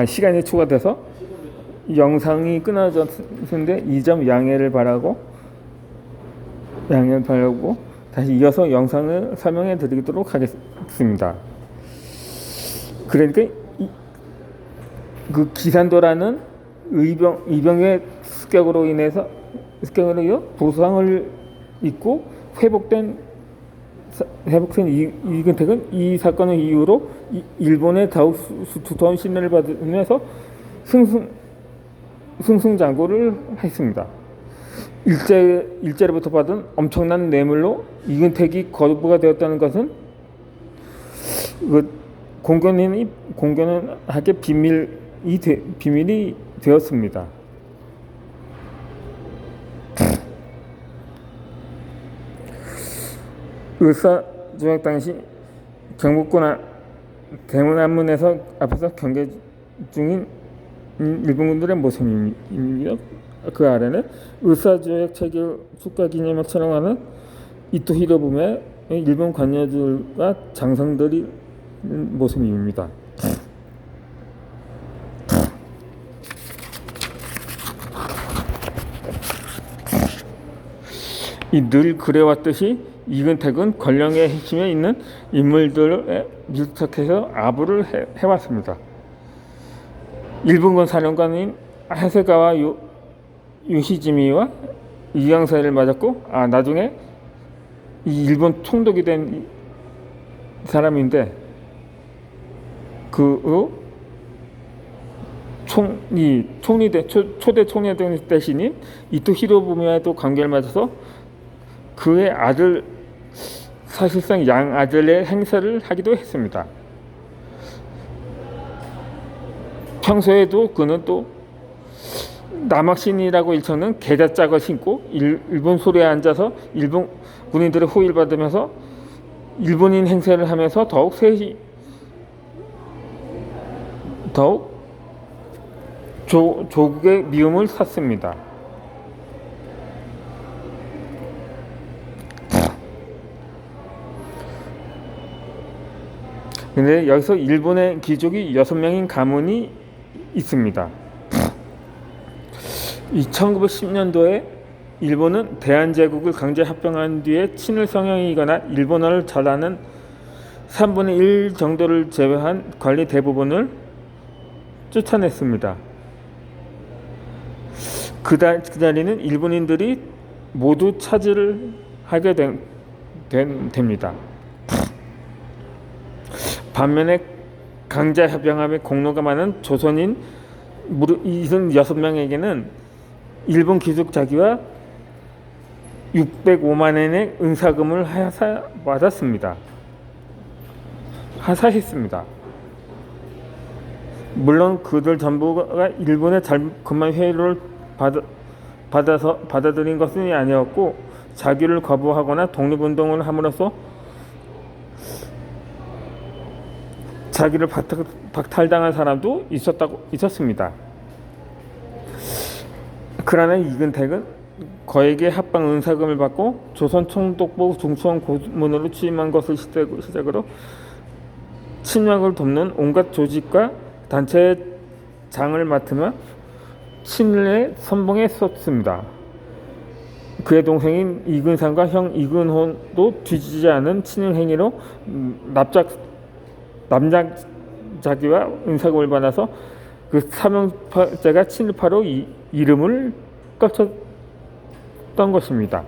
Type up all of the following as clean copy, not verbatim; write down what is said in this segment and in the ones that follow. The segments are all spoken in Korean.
시간이 초과돼서 영상이 끊어졌는데 이 점 양해를 바라고 다시 이어서 영상을 설명해 드리도록 하겠습니다. 그러니까 그 기산도라는 이병의 습격으로 인해서 부상을 입고 회복된 이근택은 이 사건을 이후로 일본의 더욱 두터운 신뢰를 받으면서 승승장구를 했습니다. 일제로부터 받은 엄청난 뇌물로 이근택이 거부가 되었다는 것은 공견하게 비밀이 되었습니다. 을사조약 당시 경복군 대문 앞문에서 앞에서 경계 중인 일본군들의 모습입니다. 그 아래는 을사조약 체결 축하 기념을 촬영하는 이토 히로부미의 일본 관여들과 장성들이 모습입니다. 늘 그래왔듯이 이근택은 권력의 핵심에 있는 인물들에 밀착해서 아부를 해왔습니다. 일본군 사령관인 하세가와 요시지미와 이양사를 맞았고 나중에 이 일본 총독이 된 사람인데 초대 총리 대신인 이토 히로부미와도 관계를 맺어서 그의 아들, 사실상 양 아들의 행세를 하기도 했습니다. 평소에도 그는 또 남학신이라고 일컫는 계자짝을 신고 일본 소리에 앉아서 일본 군인들의 호의를 받으면서 일본인 행세를 하면서 더욱 조국의 미움을 샀습니다. 근데 여기서 일본의 귀족이 6명인 가문이 있습니다. 1910년도에 일본은 대한제국을 강제 합병한 뒤에 친일 성향이거나 일본어를 잘하는 3분의 1 정도를 제외한 관리 대부분을 쫓아냈습니다. 그 자리는 일본인들이 모두 차지를 하게 됩니다. 반면에 강제 합병함에 공로가 많은 조선인 76명에게는 일본 귀족 자기와 605만 엔의 은사금을 하사했습니다. 물론 그들 전부가 일본의 달콤한 회유를 받아들인 것은 아니었고 자기를 거부하거나 독립운동을 함으로써 자기를 박탈당한 사람도 있었습니다. 그러나 이근택은 거액의 합방 은사금을 받고 조선 총독부 중수원 고문으로 취임한 것을 시작으로 친박을 돕는 온갖 조직과 단체의 장을 맡으며 친일의 선봉에 섰습니다. 그의 동생인 이근상과 형 이근호도 뒤지지 않은 친일 행위로 남작자기와 은사금을 받아서 그 사명자가 친일파로 이름을 꺾었던 것입니다.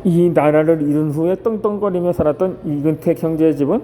이 나라를 잃은 후에 떵떵거리며 살았던 이근택 형제의 집은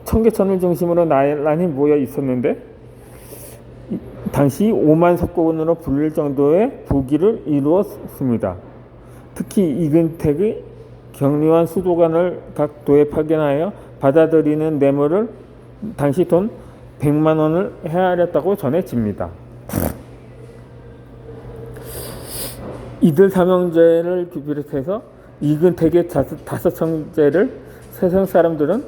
청계천을 중심으로 나란히 모여 있었는데 당시 5만 석고군으로 불릴 정도의 부귀를 이루었습니다. 특히 이근택의 경리원 수도관을 각 도에 파견하여 받아들이는 뇌물을 당시 돈 100만 원을 헤아렸다고 전해집니다. 이들 삼형제를 비롯해서 이근택의 5 형제를 세상 사람들은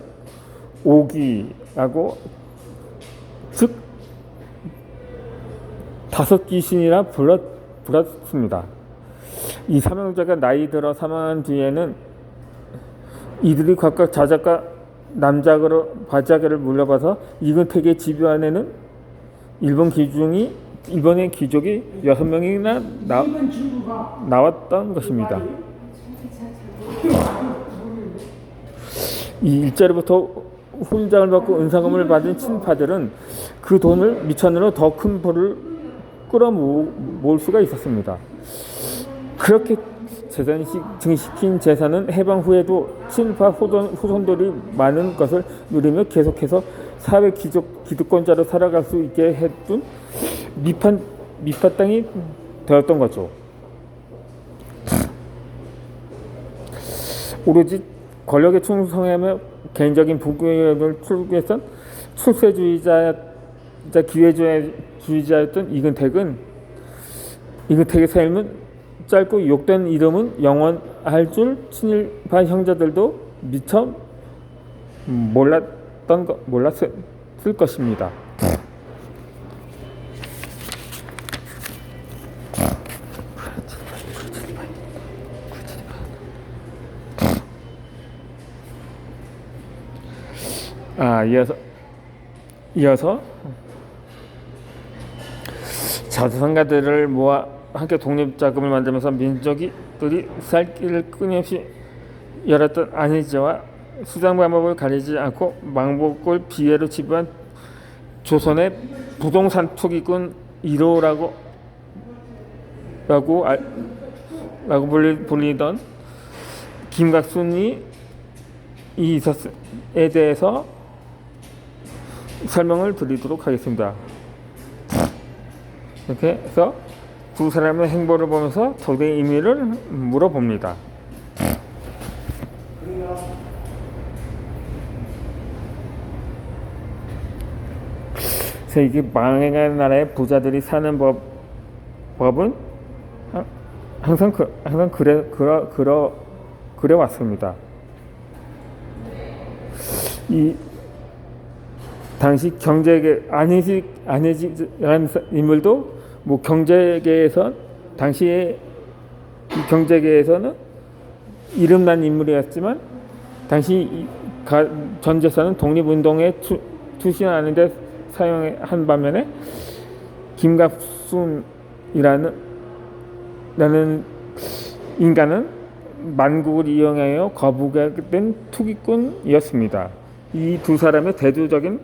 오기라고, 즉 5 귀신이라 불렀습니다. 이 삼형제가 나이 들어 사망한 뒤에는 이들이 각각 자작과 남작으로 바자개를 물려봐서 이근택의 집요 안에는 일본의 귀족이 6명이나 나왔던 것입니다. 이 일자리부터 훈장을 받고 은사금을 받은 친파들은 그 돈을 미천으로 더 큰 벌을 끌어모을 수가 있었습니다. 그렇게 증식시킨 재산은 해방 후에도 친파 후손들이 많은 것을 누리며 계속해서 사회 기득권자로 살아갈 수 있게 해둔 밑바탕이 되었던 거죠. 오로지 권력에 충성하며 개인적인 부귀영을 추구했던 기회주의자였던 이근택의 삶은 짧고 욕된 이름은 영원할 줄 친일파 형제들도 미처 몰랐을 것입니다. 이어서 자수성가들을 모아 함께 독립자금을 만들면서 민족들이 살 길을 끊임없이 열었던 안희제와 수장 방법을 가리지 않고 망복을 비애로 지배한 조선의 부동산 투기꾼 1호라고 불리던 김갑순이 이에 대해서 설명을 드리도록 하겠습니다. 이렇게 해서 두 사람의 행보를 보면서 덕의 의미를 물어봅니다. 그래서 이게 망해가는 나라의 부자들이 사는 법은 항상 그래 왔습니다. 이 당시 경제계 안희지라는 인물도 뭐 경제계에서 당시에 경제계에서는 이름난 인물이었지만 당시 전 재산은 독립운동에 투신하는 데 사용한 반면에 김갑순이라는 인간은 만국을 이용하여 거부가 된 투기꾼이었습니다. 이 두 사람의 대조적인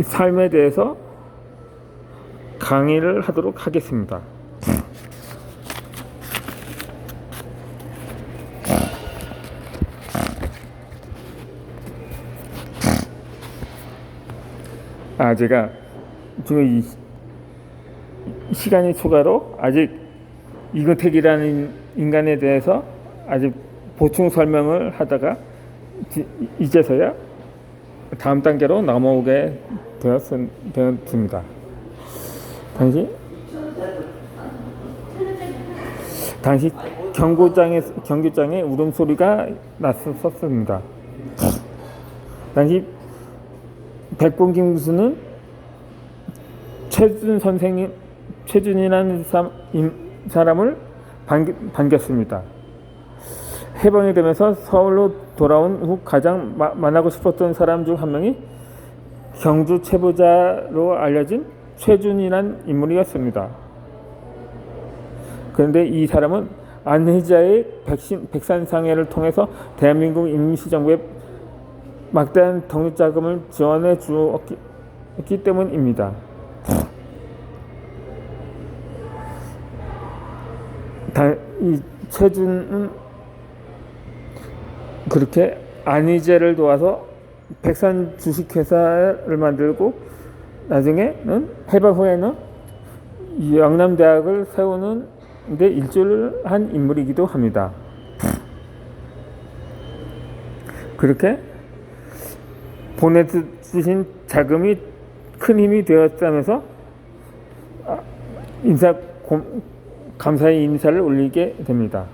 삶에 대해서 강의를 하도록 하겠습니다. 제가 지금 이 시간이 초과로 아직 이근택이라는 인간에 대해서 아직 보충 설명을 하다가 이제서야 다음 단계로 넘어오게 되었습니다. 당시 경교장에 울음소리가 났었습니다. 당시 백봉김 교수는 최준이라는 사람을 반겼습니다. 해방이 되면서 서울로 돌아온 후 가장 만나고 싶었던 사람 중 한 명이 경주 최부자로 알려진 최준이라는 인물이었습니다. 그런데 이 사람은 안희자의 백산상해를 통해서 대한민국 임시정부에 막대한 독립자금을 지원해 주었기 때문입니다. 이 최준은 그렇게 안희제를 도와서 백산 주식회사를 만들고 나중에는 해방 후에는 영남대학을 세우는 데 일조를 한 인물이기도 합니다. 그렇게 보내주신 자금이 큰 힘이 되었다면서 감사의 인사를 올리게 됩니다.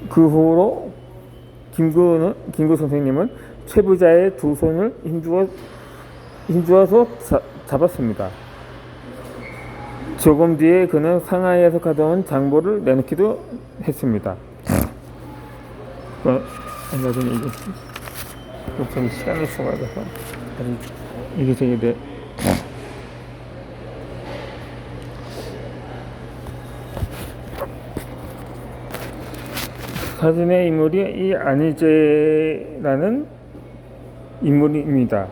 그 후로 김구 선생님은 최부자의 두 손을 힘주어서 잡았습니다. 조금 뒤에 그는 상하이에서 가져온 장보를 내놓기도 했습니다. 나중에 좀 시간을 써가지고 이게 되게 돼. 사진의 인물이 이 안희재라는 인물입니다.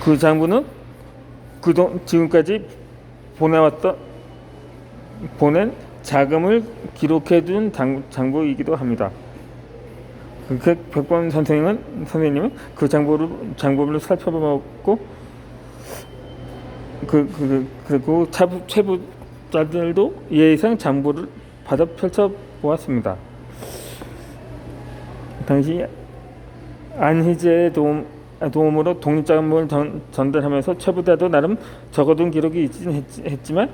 그 장부는 지금까지 보낸 자금을 기록해둔 장부이기도 합니다. 백범 선생님은 그 장부를 살펴보고 그리고 최부자들도 예상 장부를 받아 펼쳐보았습니다. 당시 안희재의 도움으로 독립자금을 전달하면서 최부자도 나름 적어둔 기록이 있긴 했지만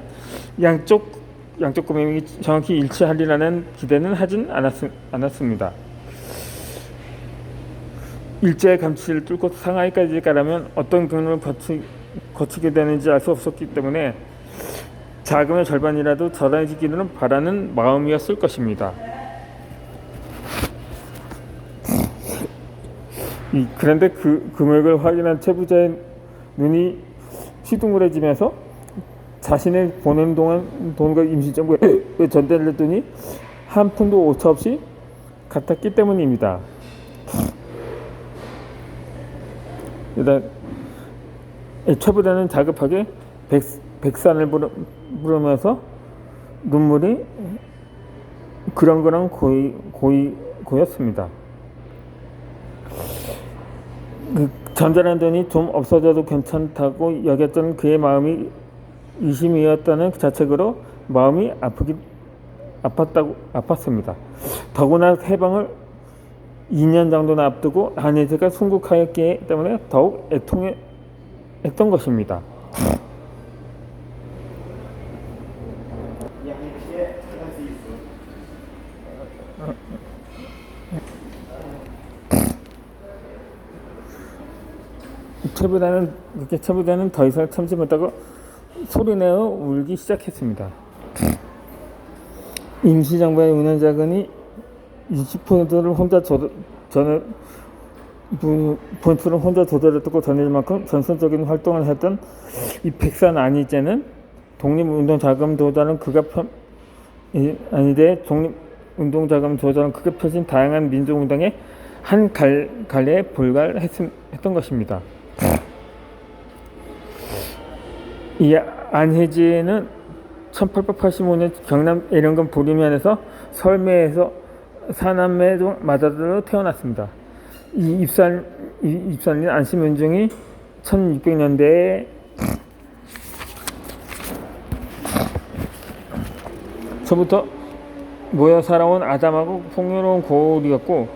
양쪽 금액이 정확히 일치하리라는 기대는 하진 않았습니다. 일제의 감치를 뚫고 상하이까지 가려면 어떤 경로를 거치게 되는지 알 수 없었기 때문에 자금의 절반이라도 전해지기를 바라는 마음이었을 것입니다. 그런데 그 금액을 확인한 최부자의 눈이 휘둥그레지면서 자신의 보낸 돈과 임시정부에 전달했더니 한 푼도 오차 없이 같았기 때문입니다. 일단 최부자는 다급하게 백산을 부르면서 눈물이 그렁그렁 고였습니다. 전달한 돈이 좀 없어져도 괜찮다고 여겼던 그의 마음이 이심이었다는 자책으로 마음이 아팠습니다. 더구나 해방을 2년 정도나 앞두고 안희재가 순국하였기 때문에 더욱 애통했던 것입니다. 최부자는 더 이상 참지 못하고 소리내어 울기 시작했습니다. 임시정부의 운영자금이 20%를 혼자 조달했고 전해질 만큼 전선적인 활동을 했던 이 백산 안희재는 독립운동자금 조달은 독립운동자금 조달은 크게 펴진 다양한 민족운동의 한 갈래에 불과했던 것입니다. 이 안희재는 1885년 경남 애령군 보리면에서 설매에서 사남매 중 맏아들로 태어났습니다. 이 입산인 안시문중이 1600년대에 저부터 모여 살아온 아담하고 풍요로운 고을이었고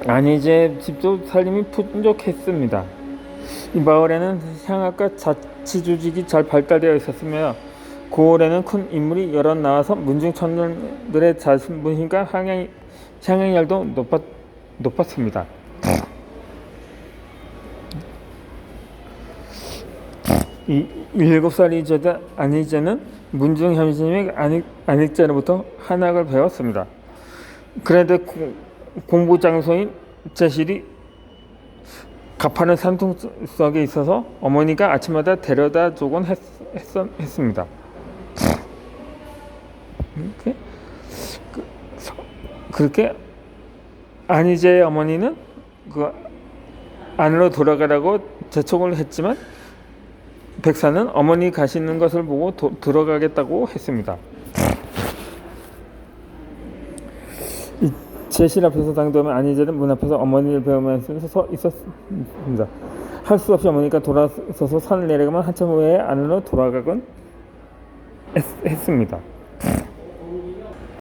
안희재 집도 살림이 풍족했습니다. 이 마을에는 향학과 자치조직이 잘 발달되어 있었으며 고을에는 큰 인물이 여럿 나와서 문중천년들의 자신분심과 향행열도 높았습니다. 이 7살이 되자 안희재는 문중현심의 안익자로부터 한학을 배웠습니다. 그런데 공부 장소인 제실이 가파른 산통속에 있어서 어머니가 아침마다 데려다 주곤 했습니다. 그렇게 안희재의 어머니는 그 안으로 돌아가라고 재촉을 했지만 백사는 어머니 가시는 것을 보고 들어가겠다고 했습니다. 제실 앞에서 당도하면 안희재는 문 앞에서 어머니를 배우면서 서 있었습니다. 할 수 없이 어머니가 돌아서서 산을 내려가면 한참 후에 안으로 돌아가곤 했습니다.